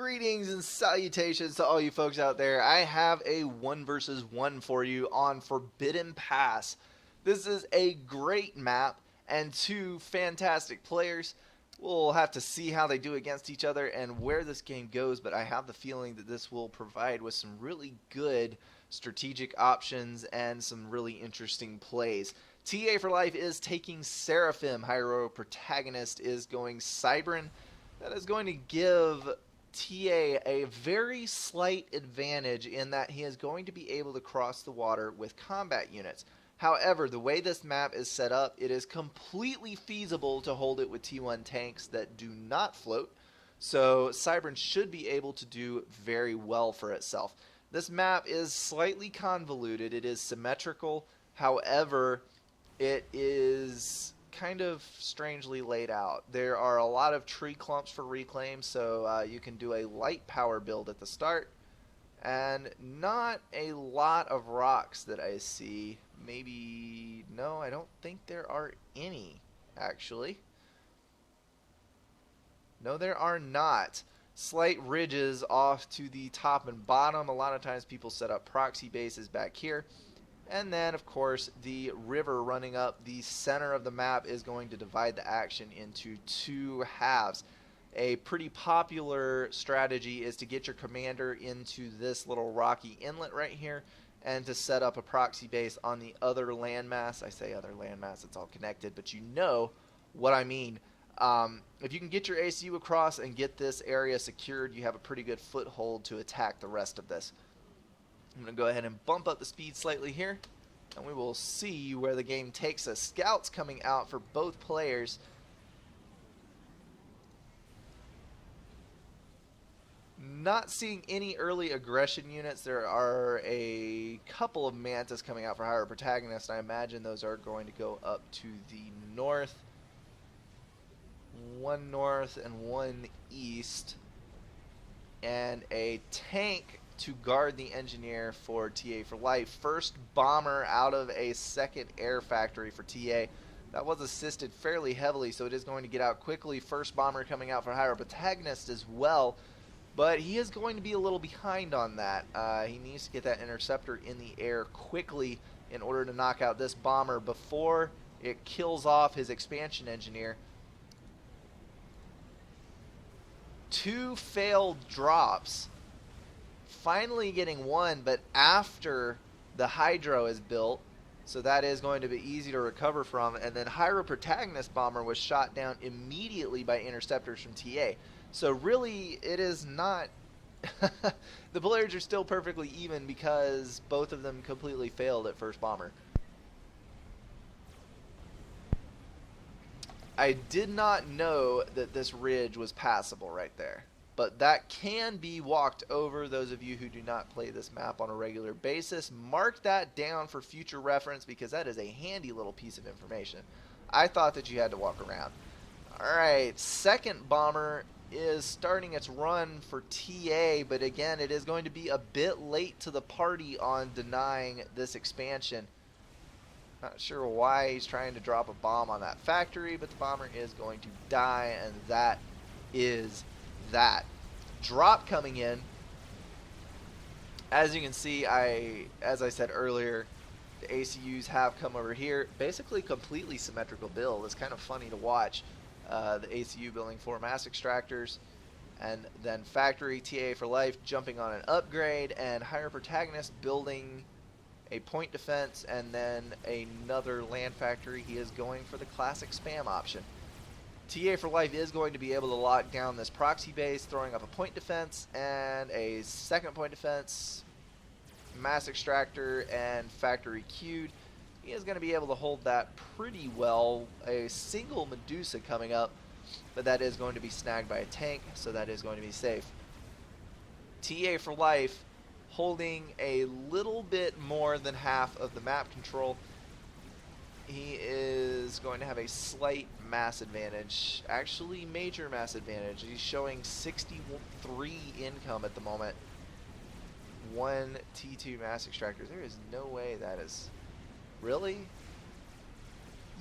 Greetings and salutations to all you folks out there. I have a 1 versus 1 for you on Forbidden Pass. This is a great map and two fantastic players. We'll have to see how they do against each other and where this game goes, but I have the feeling that this will provide with some really good strategic options and some really interesting plays. TA4Life is taking Seraphim. Hiro protagonist is going Cybran. That is going to give TA a very slight advantage in that he is going to be able to cross the water with combat units. However, the way this map is set up, it is completely feasible to hold it with T1 tanks that do not float, so Cybran should be able to do very well for itself. This map is slightly convoluted, it is symmetrical, however, it is kind of strangely laid out. There are a lot of tree clumps for reclaim, so you can do a light power build at the start, and not a lot of rocks that I see. Maybe, no, I don't think there are any, actually. No, there are not. Slight ridges off to the top and bottom. A lot of times people set up proxy bases back here. And then, of course, the river running up the center of the map is going to divide the action into two halves. A pretty popular strategy is to get your commander into this little rocky inlet right here and to set up a proxy base on the other landmass. I say other landmass, it's all connected, but you know what I mean. If you can get your ACU across and get this area secured, you have a pretty good foothold to attack the rest of this. I'm going to go ahead and bump up the speed slightly here, and we will see where the game takes us. Scouts coming out for both players. Not seeing any early aggression units. There are a couple of Mantas coming out for Hiro Protagonist. I imagine those are going to go up to the north. One north and one east. And a tank to guard the engineer for TA4Life. First bomber out of a second air factory for TA. That was assisted fairly heavily, so it is going to get out quickly. First bomber coming out for Hiro Protagonist as well. But he is going to be a little behind on that. He needs to get that interceptor in the air quickly in order to knock out this bomber before it kills off his expansion engineer. Two failed drops. Finally getting one, but after the hydro is built, so that is going to be easy to recover from. And then Hiro Protagonist bomber was shot down immediately by interceptors from TA. So really, it is not... the players are still perfectly even because both of them completely failed at first bomber. I did not know that this ridge was passable right there. But that can be walked over. Those of you who do not play this map on a regular basis, mark that down for future reference because that is a handy little piece of information. I thought that you had to walk around. Alright, second bomber is starting its run for TA, but again, it is going to be a bit late to the party on denying this expansion. Not sure why he's trying to drop a bomb on that factory, but the bomber is going to die, and that is that. Drop coming in. As you can see, as I said earlier, the ACUs have come over here. Basically completely symmetrical build. It's kind of funny to watch. The ACU building 4 mass extractors, and then factory TA4Life jumping on an upgrade, and Hiro Protagonist building a point defense, and then another land factory. He is going for the classic spam option. TA4Life is going to be able to lock down this proxy base, throwing up a point defense and a second point defense, mass extractor, and factory queued. He is going to be able to hold that pretty well. A single Medusa coming up, but that is going to be snagged by a tank, so that is going to be safe. TA4Life holding a little bit more than half of the map control. He is going to have a slight mass advantage, actually major mass advantage. He's showing 63 income at the moment. One T2 mass extractor. There is no way that is... Really?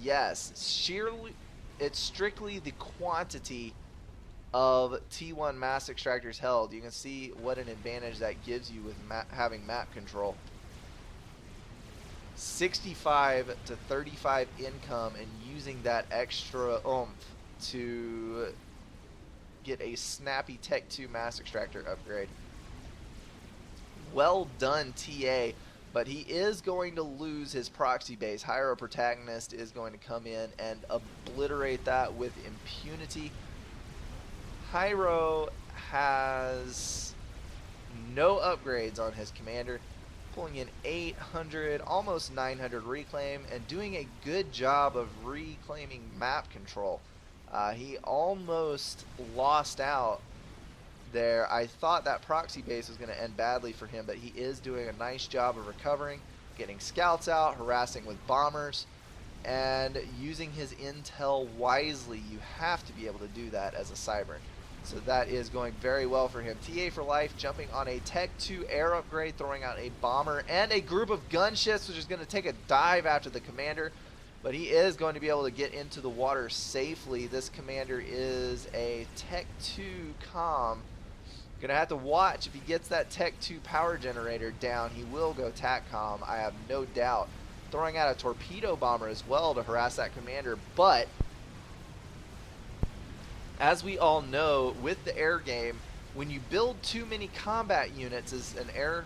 Yes. It's strictly the quantity of T1 mass extractors held. You can see what an advantage that gives you with having map control. 65 to 35 income and using that extra oomph to get a snappy Tech 2 mass extractor upgrade. Well done, TA, but he is going to lose his proxy base. Hiro Protagonist is going to come in and obliterate that with impunity. Hiro has no upgrades on his commander, pulling in 800, almost 900 reclaim, and doing a good job of reclaiming map control. He almost lost out there. I thought that proxy base was going to end badly for him, but he is doing a nice job of recovering, getting scouts out, harassing with bombers, and using his intel wisely. You have to be able to do that as a Cybern. So that is going very well for him. TA4Life jumping on a Tech 2 air upgrade, throwing out a bomber and a group of gunships, which is going to take a dive after the commander. But he is going to be able to get into the water safely. This commander is a Tech 2 comm. Gonna have to watch if he gets that Tech 2 power generator down. He will go TACCOM, I have no doubt. Throwing out a torpedo bomber as well to harass that commander. But as we all know, with the air game, when you build too many combat units as an air,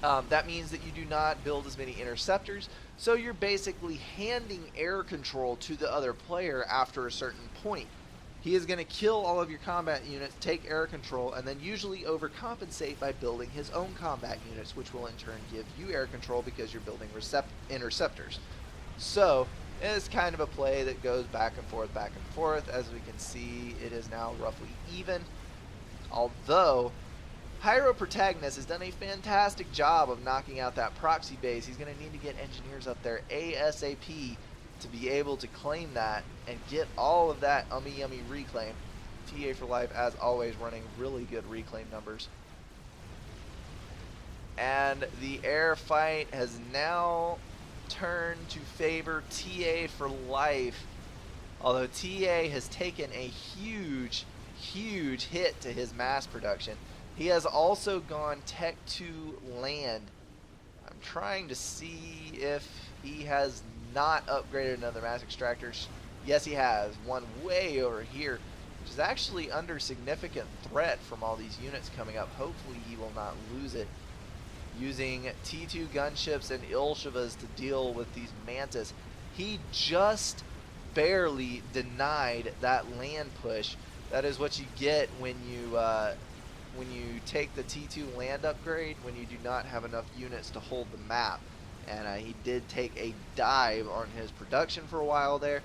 that means that you do not build as many interceptors. So you're basically handing air control to the other player after a certain point. He is going to kill all of your combat units, take air control, and then usually overcompensate by building his own combat units, which will in turn give you air control because you're building interceptors. So it's kind of a play that goes back and forth, back and forth. As we can see, it is now roughly even. Although Hiro Protagonist has done a fantastic job of knocking out that proxy base. He's going to need to get engineers up there ASAP to be able to claim that and get all of that yummy reclaim. TA4Life, as always, running really good reclaim numbers. And the air fight has now turned to favor TA4Life. Although TA has taken a huge hit to his mass production. He has also gone Tech 2 land. I'm trying to see if he has not upgraded another mass extractor. Yes, he has. One way over here, which is actually under significant threat from all these units coming up. Hopefully he will not lose it. Using T2 gunships and Ilshivas to deal with these Mantis. He just barely denied that land push. That is what you get when you take the T2 land upgrade, when you do not have enough units to hold the map. And he did take a dive on his production for a while there.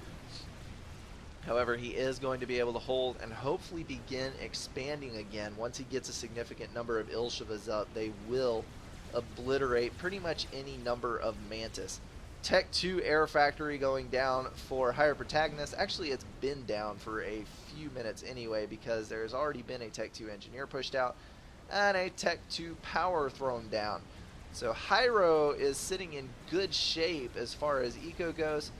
However, he is going to be able to hold and hopefully begin expanding again. Once he gets a significant number of Ilshivas up, they will obliterate pretty much any number of Mantis. Tech 2 Air Factory going down for Hiro Protagonist. Actually, it's been down for a few minutes anyway because there's already been a Tech 2 Engineer pushed out and a Tech 2 Power thrown down. So Hiro is sitting in good shape as far as eco goes.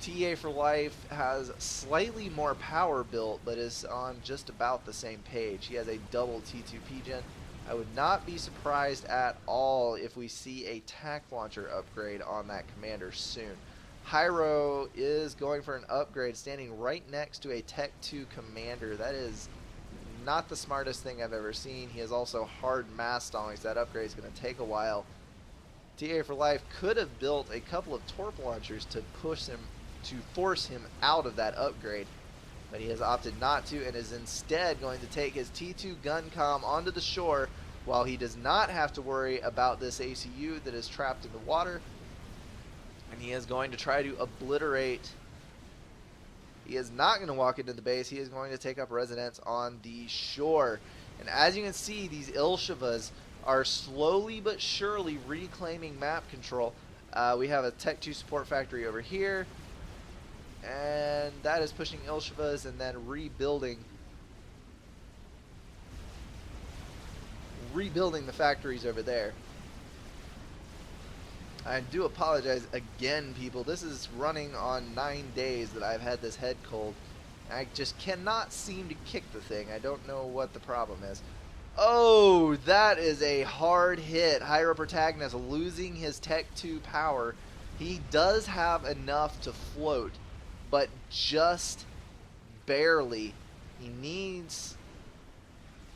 TA4Life has slightly more power built, but is on just about the same page. He has a double T2 PGen. I would not be surprised at all if we see a TAC launcher upgrade on that commander soon. Hiro is going for an upgrade, standing right next to a Tech 2 commander. That is not the smartest thing I've ever seen. He is also hard mass stalling, so that upgrade is going to take a while. TA4Life could have built a couple of torp launchers to push him, to force him out of that upgrade, but he has opted not to and is instead going to take his T2 gun comm onto the shore while he does not have to worry about this ACU that is trapped in the water, and he is going to try to obliterate. He is not going to walk into the base. He is going to take up residence on the shore. And as you can see, these Ilshivas are slowly but surely reclaiming map control. We have a Tech 2 support factory over here, and that is pushing Ilshivas and then rebuilding the factories over there. I do apologize again, people. This is running on 9 days that I've had this head cold, I just cannot seem to kick the thing. I don't know what the problem is. Oh, that is a hard hit. Hiro Protagonist losing his Tech 2 power. He does have enough to float, but just barely. He needs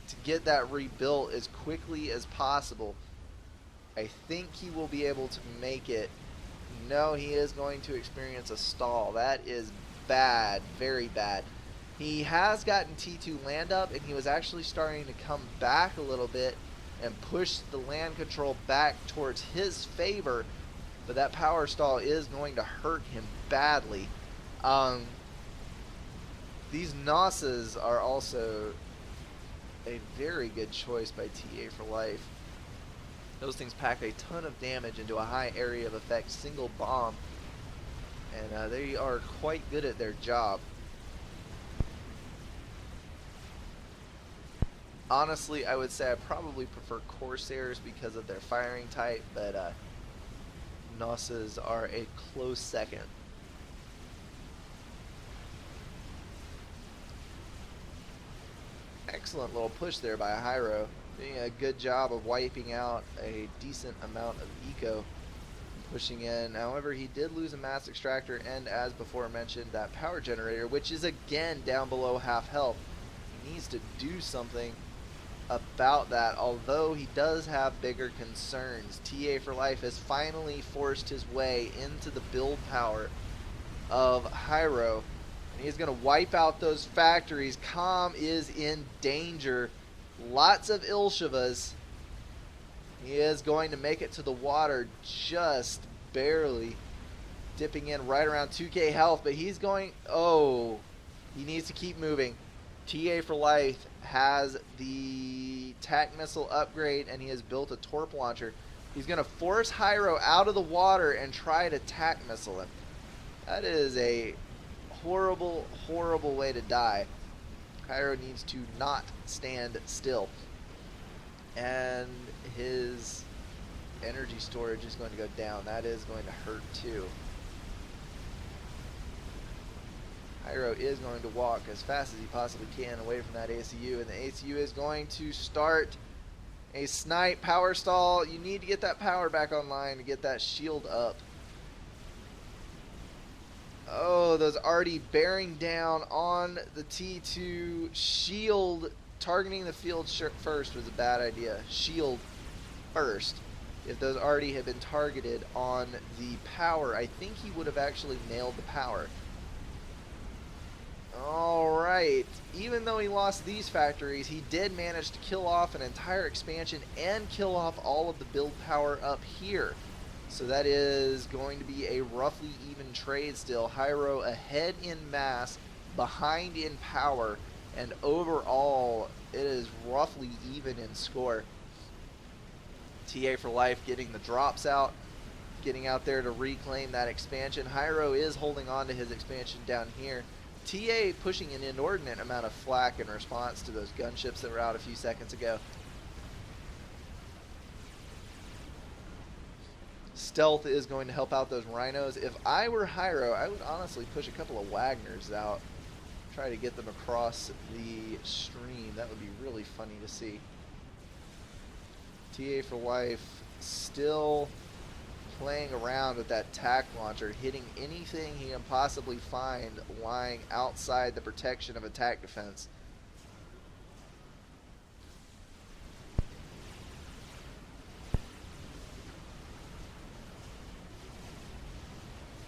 to get that rebuilt as quickly as possible. I think he will be able to make it. No, he is going to experience a stall. That is bad, very bad. He has gotten T2 land up, and he was actually starting to come back a little bit and push the land control back towards his favor, but that power stall is going to hurt him badly. These Nosses are also a very good choice by TA4Life. Those things pack a ton of damage into a high area of effect single bomb, and they are quite good at their job. Honestly, I would say I probably prefer Corsairs because of their firing type, but Nosses are a close second. Excellent little push there by Hiro, doing a good job of wiping out a decent amount of eco, pushing in. However, he did lose a mass extractor and, as before mentioned, that power generator, which is again down below half health. He needs to do something about that, although he does have bigger concerns. TA4Life has finally forced his way into the build power of Hiro, and he's going to wipe out those factories. Calm is in danger. Lots of Ilshivas. He is going to make it to the water just barely, dipping in right around 2k health, but he's going, oh, he needs to keep moving. TA4Life has the TAC missile upgrade, and he has built a torp launcher. He's going to force Hiro out of the water and try to TAC missile him. That is a horrible, horrible way to die. Hiro needs to not stand still. And his energy storage is going to go down. That is going to hurt too. Hiro is going to walk as fast as he possibly can away from that ACU, and the ACU is going to start a snipe power stall. You need to get that power back online to get that shield up. Oh, those already bearing down on the T2 shield. Targeting the field first was a bad idea. Shield first. If those already had been targeted on the power, I think he would have actually nailed the power. Alright, even though he lost these factories, he did manage to kill off an entire expansion and kill off all of the build power up here. So that is going to be a roughly even trade still. Hiro ahead in mass, behind in power, and overall it is roughly even in score. TA4Life getting the drops out, getting out there to reclaim that expansion. Hiro is holding on to his expansion down here. TA pushing an inordinate amount of flak in response to those gunships that were out a few seconds ago. Stealth is going to help out those rhinos. If I were Hiro, I would honestly push a couple of Wagners out. Try to get them across the stream. That would be really funny to see. TA4Life still playing around with that TAC launcher, hitting anything he can possibly find lying outside the protection of attack defense.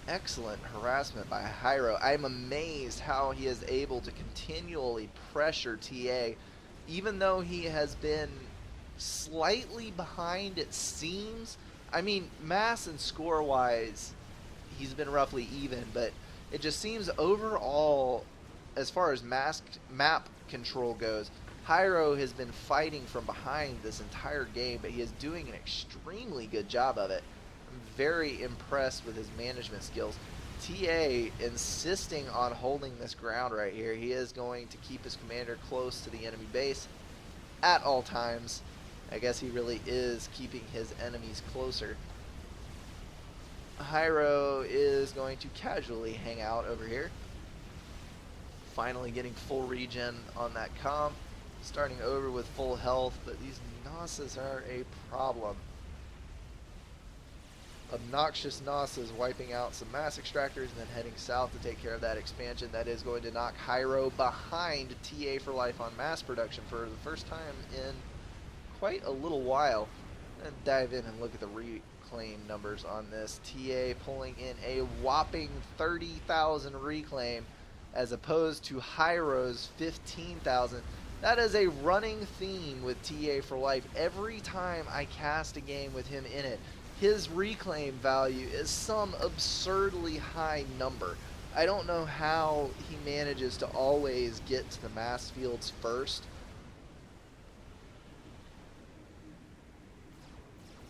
Excellent harassment by Hiro. I'm amazed how he is able to continually pressure TA, even though he has been slightly behind, it seems. I mean, mass and score-wise, he's been roughly even, but it just seems overall, as far as map control goes, Hiro has been fighting from behind this entire game, but he is doing an extremely good job of it. I'm very impressed with his management skills. TA insisting on holding this ground right here. He is going to keep his commander close to the enemy base at all times. I guess he really is keeping his enemies closer. Hiro is going to casually hang out over here, finally getting full regen on that comp, starting over with full health, but these Nosses are a problem. Obnoxious Nosses wiping out some mass extractors and then heading south to take care of that expansion. That is going to knock Hiro behind TA4Life on mass production for the first time in quite a little while. And dive in and look at the reclaim numbers on this. TA pulling in a whopping 30,000 reclaim as opposed to Hiro's 15,000. That is a running theme with TA4Life. Every time I cast a game with him in it, his reclaim value is some absurdly high number. I don't know how he manages to always get to the mass fields first.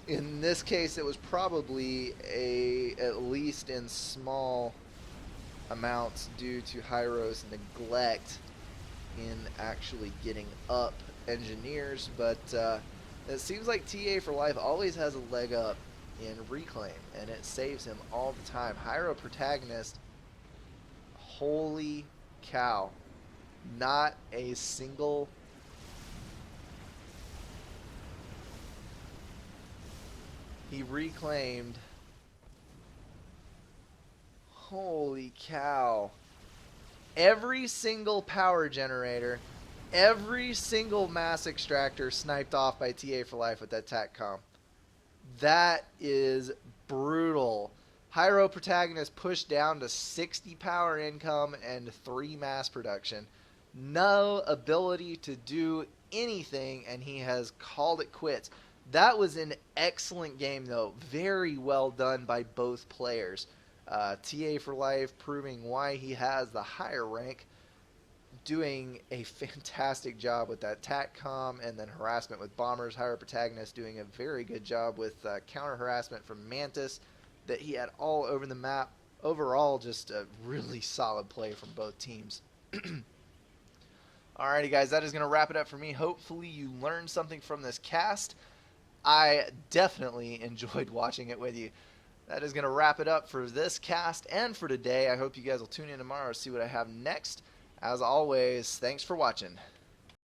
In this case, it was probably at least in small amounts due to Hiro's neglect in actually getting up engineers, but it seems like TA4Life always has a leg up in reclaim, and it saves him all the time. Hiro protagonist, holy cow, not a single he reclaimed. Holy cow. Every single power generator, every single mass extractor sniped off by TA4Life with that TAC comp. That is brutal. Hiro protagonist pushed down to 60 power income and 3 mass production. No ability to do anything, and he has called it quits. That was an excellent game, though. Very well done by both players. TA4Life proving why he has the higher rank, doing a fantastic job with that TACCOM and then harassment with bombers. Hiro protagonist doing a very good job with counter harassment from Mantis that he had all over the map. Overall, just a really solid play from both teams. Alrighty guys, that is going to wrap it up for me. Hopefully you learned something from this cast. I definitely enjoyed watching it with you. That is going to wrap it up for this cast and for today. I hope you guys will tune in tomorrow to see what I have next. As always, thanks for watching.